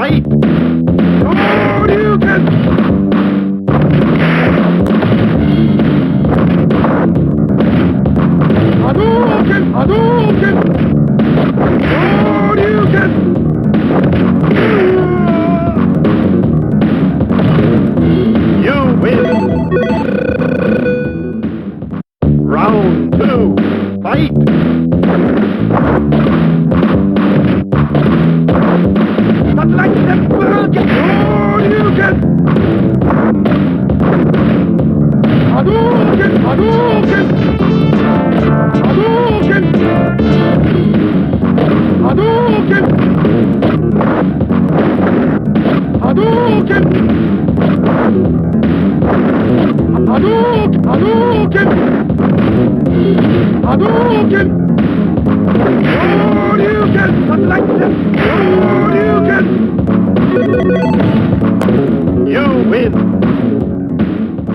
fight! Shoryuken! Hadouken! Hadouken! Shoryuken! You win! Round 2, fight! But like the Burgen! Shoryuken! Hadouken! Hadouken! Hadouken! Hadouken!